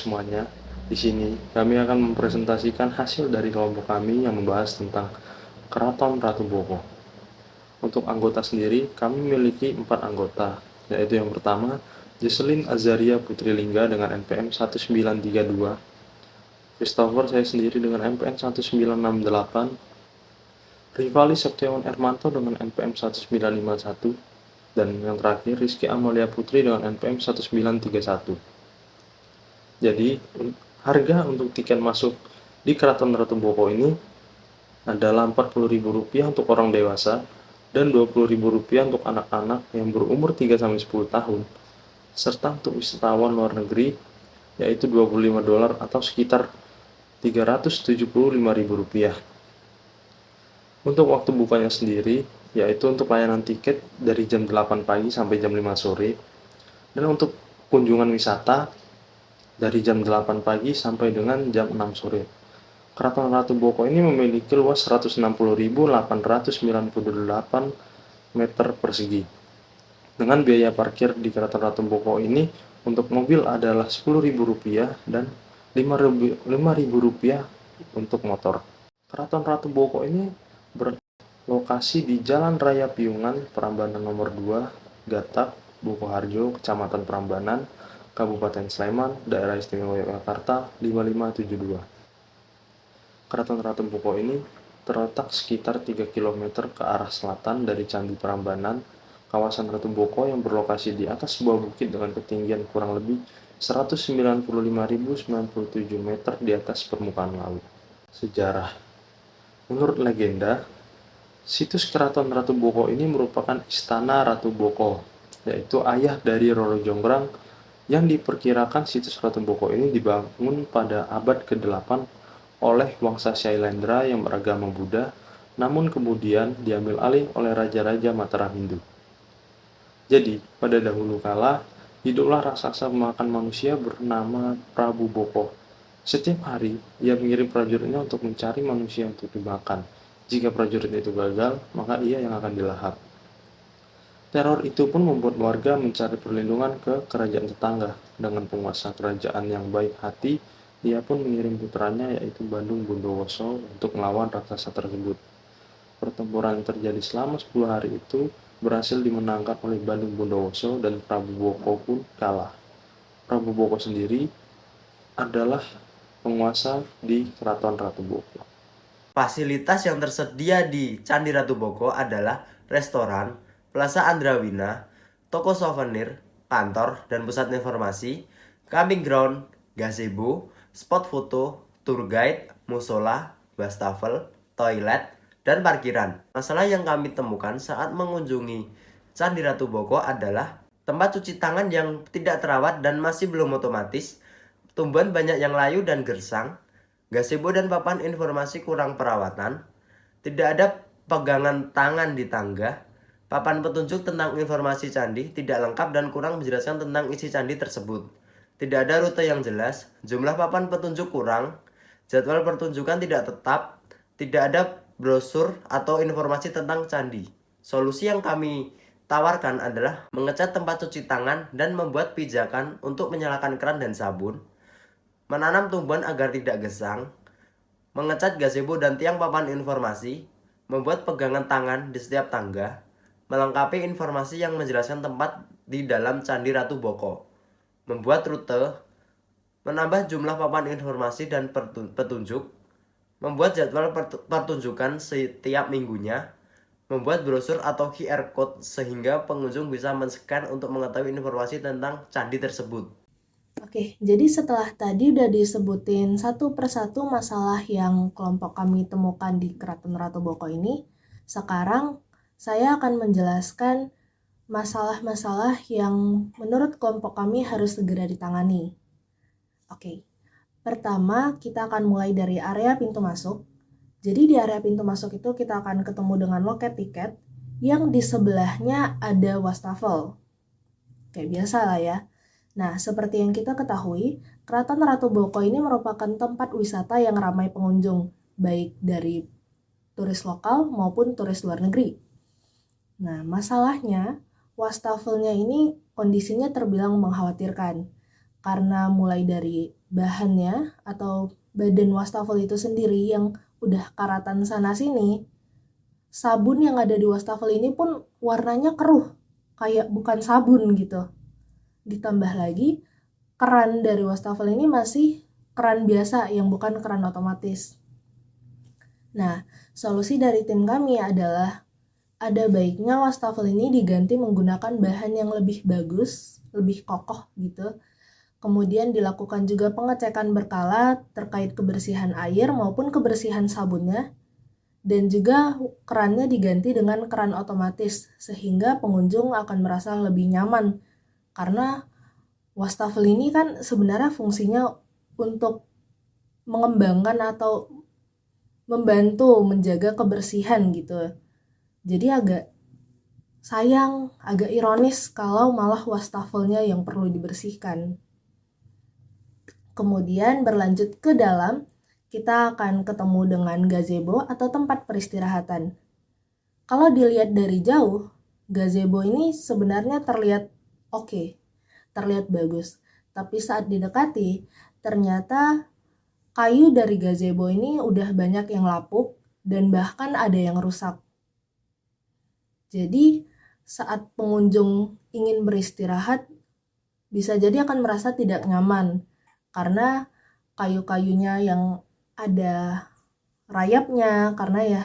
semuanya. Di sini kami akan mempresentasikan hasil dari kelompok kami yang membahas tentang Keraton Ratu Boko. Untuk anggota sendiri, kami memiliki 4 anggota, yaitu yang pertama, Jesselyn Azaria Putri Lingga dengan NPM 1932, Christopher saya sendiri dengan NPM 1968, Rivali Septiawan Ermanto dengan NPM 1951, dan yang terakhir Rizky Amalia Putri dengan NPM 1931. Jadi, harga untuk tiket masuk di Keraton Ratu Boko ini adalah Rp40.000 untuk orang dewasa dan Rp20.000 untuk anak-anak yang berumur 3-10 tahun, serta untuk wisatawan luar negeri yaitu $25 atau sekitar Rp375.000. Untuk waktu bukanya sendiri, yaitu untuk layanan tiket dari jam 8 pagi sampai jam 5 sore, dan untuk kunjungan wisata dari jam 8 pagi sampai dengan jam 6 sore. Keraton Ratu Boko ini memiliki luas 160.898 meter persegi. Dengan biaya parkir di Keraton Ratu Boko ini untuk mobil adalah Rp10.000 dan Rp5.000 untuk motor. Keraton Ratu Boko ini berlokasi di Jalan Raya Piungan, Prambanan nomor 2, Gatak, Bokoharjo, Kecamatan Prambanan, Kabupaten Sleman, Daerah Istimewa Yogyakarta 5572. Keraton Ratu Boko ini terletak sekitar 3 km ke arah selatan dari Candi Prambanan, kawasan Ratu Boko yang berlokasi di atas sebuah bukit dengan ketinggian kurang lebih 195.097 meter di atas permukaan laut. Sejarah. Menurut legenda, situs Keraton Ratu Boko ini merupakan istana Ratu Boko, yaitu ayah dari Roro Jonggrang, yang diperkirakan situs Ratu Boko ini dibangun pada abad ke-8 oleh Wangsa Syailendra yang beragama Buddha, namun kemudian diambil alih oleh Raja-Raja Mataram Hindu. Jadi, pada dahulu kala, hiduplah raksasa pemakan manusia bernama Prabu Boko. Setiap hari, ia mengirim prajuritnya untuk mencari manusia untuk dimakan. Jika prajurit itu gagal, maka ia yang akan dilahap. Teror itu pun membuat warga mencari perlindungan ke kerajaan tetangga. Dengan penguasa kerajaan yang baik hati, ia pun mengirim putranya yaitu Bandung Bondowoso untuk melawan raksasa tersebut. Pertempuran yang terjadi selama 10 hari itu berhasil dimenangkan oleh Bandung Bondowoso dan Prabu Boko pun kalah. Prabu Boko sendiri adalah penguasa di Keraton Ratu Boko. Fasilitas yang tersedia di Candi Ratu Boko adalah restoran, Plaza Andrawina, toko souvenir, kantor dan pusat informasi, camping ground, gazebo, spot foto, tour guide, musola, wastafel, toilet, dan parkiran. Masalah yang kami temukan saat mengunjungi Candi Ratu Boko adalah tempat cuci tangan yang tidak terawat dan masih belum otomatis, tumbuhan banyak yang layu dan gersang, gazebo dan papan informasi kurang perawatan, tidak ada pegangan tangan di tangga, papan petunjuk tentang informasi candi tidak lengkap dan kurang menjelaskan tentang isi candi tersebut. Tidak ada rute yang jelas, jumlah papan petunjuk kurang, jadwal pertunjukan tidak tetap, tidak ada brosur atau informasi tentang candi. Solusi yang kami tawarkan adalah mengecat tempat cuci tangan dan membuat pijakan untuk menyalakan keran dan sabun, menanam tumbuhan agar tidak gesang, mengecat gazebo dan tiang papan informasi, membuat pegangan tangan di setiap tangga, melengkapi informasi yang menjelaskan tempat di dalam Candi Ratu Boko, membuat rute, menambah jumlah papan informasi dan petunjuk, membuat jadwal pertunjukan setiap minggunya, membuat brosur atau QR Code sehingga pengunjung bisa men-scan untuk mengetahui informasi tentang candi tersebut. Oke, jadi setelah tadi udah disebutin satu persatu masalah yang kelompok kami temukan di Keraton Ratu Boko ini, sekarang saya akan menjelaskan masalah-masalah yang menurut kelompok kami harus segera ditangani. Oke, pertama kita akan mulai dari area pintu masuk. Jadi di area pintu masuk itu kita akan ketemu dengan loket tiket yang di sebelahnya ada wastafel. Kayak biasa lah ya. Nah, seperti yang kita ketahui, Keraton Ratu Boko ini merupakan tempat wisata yang ramai pengunjung, baik dari turis lokal maupun turis luar negeri. Nah, masalahnya, wastafelnya ini kondisinya terbilang mengkhawatirkan. karena mulai dari bahannya atau badan wastafel itu sendiri yang udah karatan sana sini, sabun yang ada di wastafel ini pun warnanya keruh, kayak bukan sabun gitu. Ditambah lagi keran dari wastafel ini masih keran biasa yang bukan keran otomatis. Nah, solusi dari tim kami adalah ada baiknya wastafel ini diganti menggunakan bahan yang lebih bagus, lebih kokoh gitu. Kemudian dilakukan juga pengecekan berkala terkait kebersihan air maupun kebersihan sabunnya. Dan juga kerannya diganti dengan keran otomatis sehingga pengunjung akan merasa lebih nyaman. Karena wastafel ini kan sebenarnya fungsinya untuk mengembangkan atau membantu menjaga kebersihan gitu. Jadi agak sayang, agak ironis kalau malah wastafelnya yang perlu dibersihkan. Kemudian berlanjut ke dalam, kita akan ketemu dengan gazebo atau tempat peristirahatan. Kalau dilihat dari jauh, gazebo ini sebenarnya terlihat oke, terlihat bagus. Tapi saat didekati, ternyata kayu dari gazebo ini udah banyak yang lapuk dan bahkan ada yang rusak. Jadi saat pengunjung ingin beristirahat, bisa jadi akan merasa tidak nyaman karena kayu-kayunya yang ada rayapnya, karena ya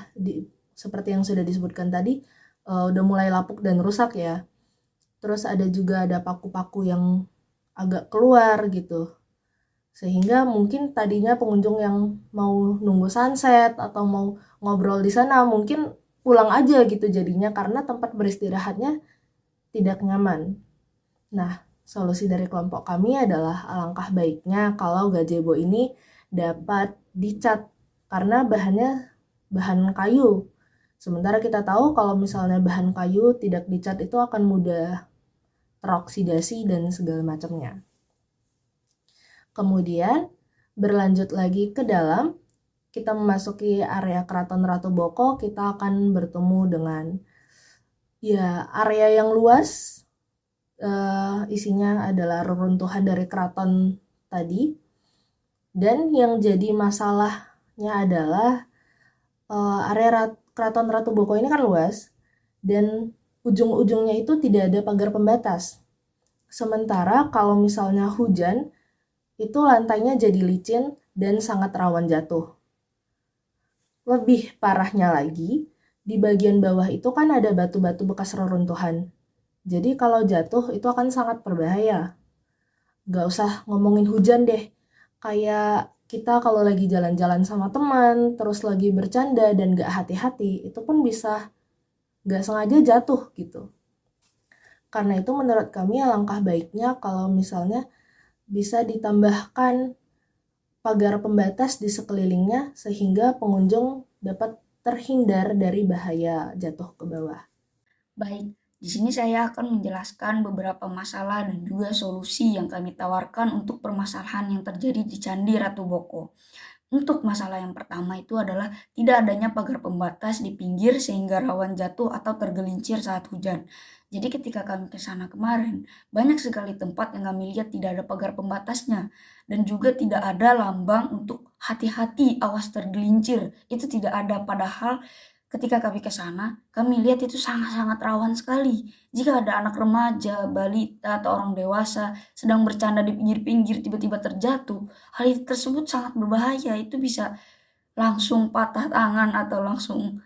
seperti yang sudah disebutkan tadi, udah mulai lapuk dan rusak ya. Terus ada juga ada paku-paku yang agak keluar gitu. Sehingga mungkin tadinya pengunjung yang mau nunggu sunset atau mau ngobrol di sana mungkin pulang aja gitu jadinya karena tempat beristirahatnya tidak nyaman. Nah, solusi dari kelompok kami adalah alangkah baiknya kalau gazebo ini dapat dicat karena bahannya bahan kayu. Sementara kita tahu kalau misalnya bahan kayu tidak dicat itu akan mudah teroksidasi dan segala macamnya. Kemudian berlanjut lagi ke dalam, kita memasuki area Keraton Ratu Boko, kita akan bertemu dengan ya area yang luas. Isinya adalah reruntuhan dari keraton tadi, dan yang jadi masalahnya adalah area Keraton Ratu Boko ini kan luas dan ujung-ujungnya itu tidak ada pagar pembatas. Sementara kalau misalnya hujan, itu lantainya jadi licin dan sangat rawan jatuh. Lebih parahnya lagi, di bagian bawah itu kan ada batu-batu bekas reruntuhan. Jadi kalau jatuh itu akan sangat berbahaya. Gak usah ngomongin hujan deh. Kayak kita kalau lagi jalan-jalan sama teman, terus lagi bercanda dan gak hati-hati, itu pun bisa gak sengaja jatuh gitu. Karena itu menurut kami alangkah baiknya kalau misalnya bisa ditambahkan pagar pembatas di sekelilingnya sehingga pengunjung dapat terhindar dari bahaya jatuh ke bawah. Baik, di sini saya akan menjelaskan beberapa masalah dan juga solusi yang kami tawarkan untuk permasalahan yang terjadi di Candi Ratu Boko. Untuk masalah yang pertama itu adalah tidak adanya pagar pembatas di pinggir sehingga rawan jatuh atau tergelincir saat hujan. Jadi ketika kami ke sana kemarin, banyak sekali tempat yang kami lihat tidak ada pagar pembatasnya. Dan juga tidak ada lambang untuk hati-hati awas tergelincir. Itu tidak ada, padahal ketika kami ke sana, kami lihat itu sangat-sangat rawan sekali. Jika ada anak remaja, balita, atau orang dewasa sedang bercanda di pinggir-pinggir tiba-tiba terjatuh, hal itu tersebut sangat berbahaya. Itu bisa langsung patah tangan atau langsung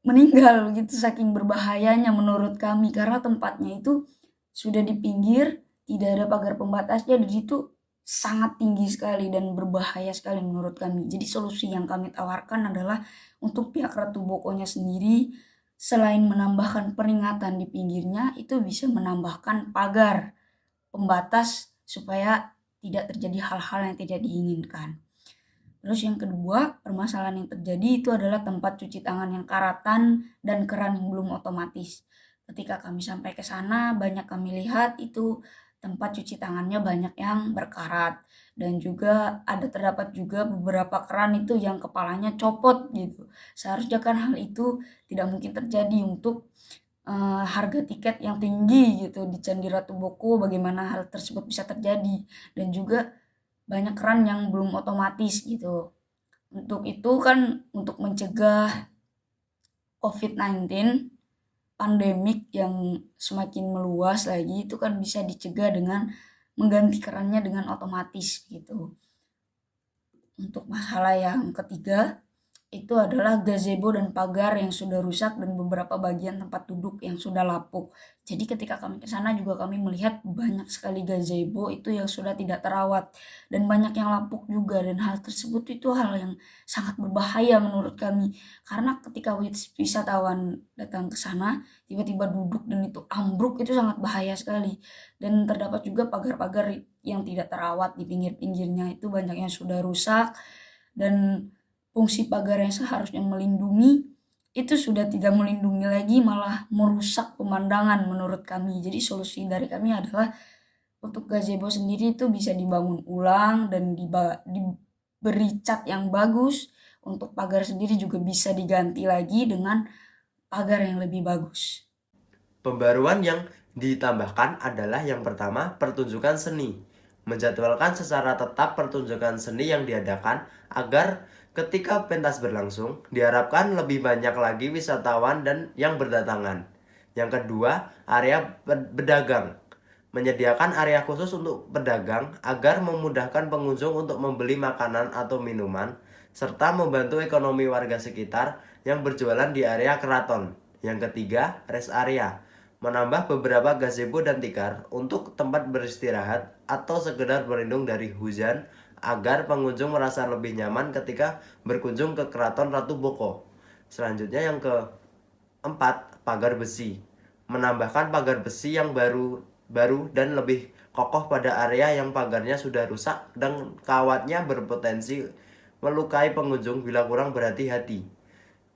meninggal gitu, saking berbahayanya menurut kami, karena tempatnya itu sudah di pinggir, tidak ada pagar pembatasnya, dan itu sangat tinggi sekali dan berbahaya sekali menurut kami. Jadi solusi yang kami tawarkan adalah untuk pihak Ratu Bokonya sendiri, selain menambahkan peringatan di pinggirnya, itu bisa menambahkan pagar pembatas supaya tidak terjadi hal-hal yang tidak diinginkan. Terus yang kedua, permasalahan yang terjadi itu adalah tempat cuci tangan yang karatan dan keran yang belum otomatis. Ketika kami sampai ke sana, banyak kami lihat itu tempat cuci tangannya banyak yang berkarat. Dan juga terdapat juga beberapa keran itu yang kepalanya copot gitu. Seharusnya kan hal itu tidak mungkin terjadi untuk harga tiket yang tinggi gitu di Candi Ratu Boko, bagaimana hal tersebut bisa terjadi, dan juga banyak keran yang belum otomatis gitu. Untuk itu kan, untuk mencegah COVID-19, pandemik yang semakin meluas lagi, itu kan bisa dicegah dengan mengganti kerannya dengan otomatis gitu. Untuk masalah yang ketiga, itu adalah gazebo dan pagar yang sudah rusak dan beberapa bagian tempat duduk yang sudah lapuk. Jadi ketika kami ke sana juga kami melihat banyak sekali gazebo itu yang sudah tidak terawat dan banyak yang lapuk juga, dan hal tersebut itu hal yang sangat berbahaya menurut kami, karena ketika wisatawan datang ke sana tiba-tiba duduk dan itu ambruk, itu sangat bahaya sekali. Dan terdapat juga pagar-pagar yang tidak terawat di pinggir-pinggirnya, itu banyak yang sudah rusak, dan fungsi pagar yang seharusnya melindungi itu sudah tidak melindungi lagi, malah merusak pemandangan menurut kami. Jadi solusi dari kami adalah untuk gazebo sendiri itu bisa dibangun ulang dan diberi cat yang bagus. Untuk pagar sendiri juga bisa diganti lagi dengan pagar yang lebih bagus. Pembaruan yang ditambahkan adalah yang pertama, pertunjukan seni. Menjadwalkan secara tetap pertunjukan seni yang diadakan agar ketika pentas berlangsung, diharapkan lebih banyak lagi wisatawan dan yang berdatangan. Yang kedua, area pedagang. Menyediakan area khusus untuk pedagang agar memudahkan pengunjung untuk membeli makanan atau minuman, serta membantu ekonomi warga sekitar yang berjualan di area keraton. Yang ketiga, rest area. Menambah beberapa gazebo dan tikar untuk tempat beristirahat atau sekedar berlindung dari hujan, agar pengunjung merasa lebih nyaman ketika berkunjung ke Keraton Ratu Boko. Selanjutnya yang keempat, pagar besi. Menambahkan pagar besi yang baru dan lebih kokoh pada area yang pagarnya sudah rusak dan kawatnya berpotensi melukai pengunjung bila kurang berhati-hati.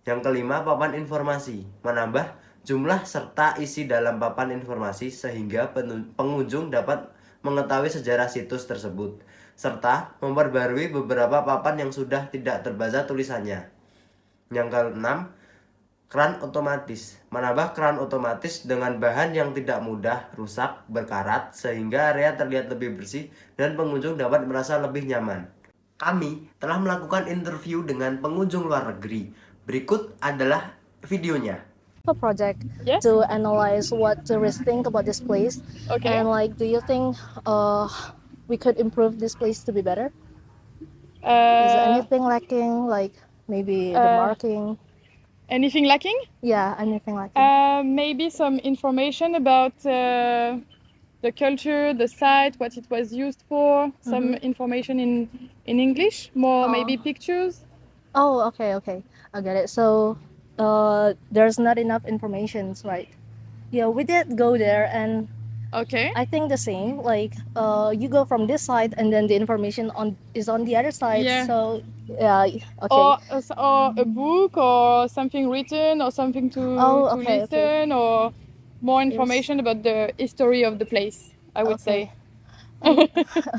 Yang kelima, papan informasi. Menambah jumlah serta isi dalam papan informasi sehingga pengunjung dapat mengetahui sejarah situs tersebut, serta memperbarui beberapa papan yang sudah tidak terbaca tulisannya. Yang keenam, keran otomatis. Menambah keran otomatis dengan bahan yang tidak mudah rusak, berkarat, sehingga area terlihat lebih bersih dan pengunjung dapat merasa lebih nyaman. Kami telah melakukan interview dengan pengunjung luar negeri. Berikut adalah videonya. A project Yes. to analyze what tourists think about this place, Okay. and like, do you think we could improve this place to be better? Is there Uh, anything lacking, like maybe the marking? anything lacking? Yeah, anything lacking. Maybe some information about the culture, the site, what it was used for. Some information in English, more maybe pictures. Oh, okay, I get it. So there's not enough information, right? Yeah, we did go there, and Okay. I think the same. Like, you go from this side, and then the information is on the other side. Yeah. So, yeah, okay. Or a book or something written or something to Okay, listen or more information about the history of the place, I would say.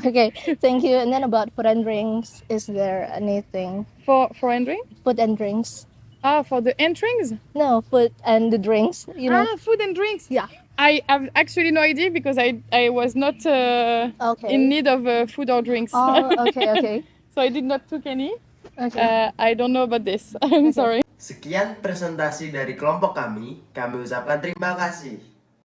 Okay, thank you. And then about food and drinks, is there anything? For entering? Food and drinks? For the entrings? No, food and the drinks. You know. Food and drinks. Yeah. I have actually no idea because I was not Okay. in need of food or drinks. Oh, okay. So I did not took any. Okay. I don't know about this. I'm sorry. Sekian presentasi dari kelompok kami ucapkan terima kasih.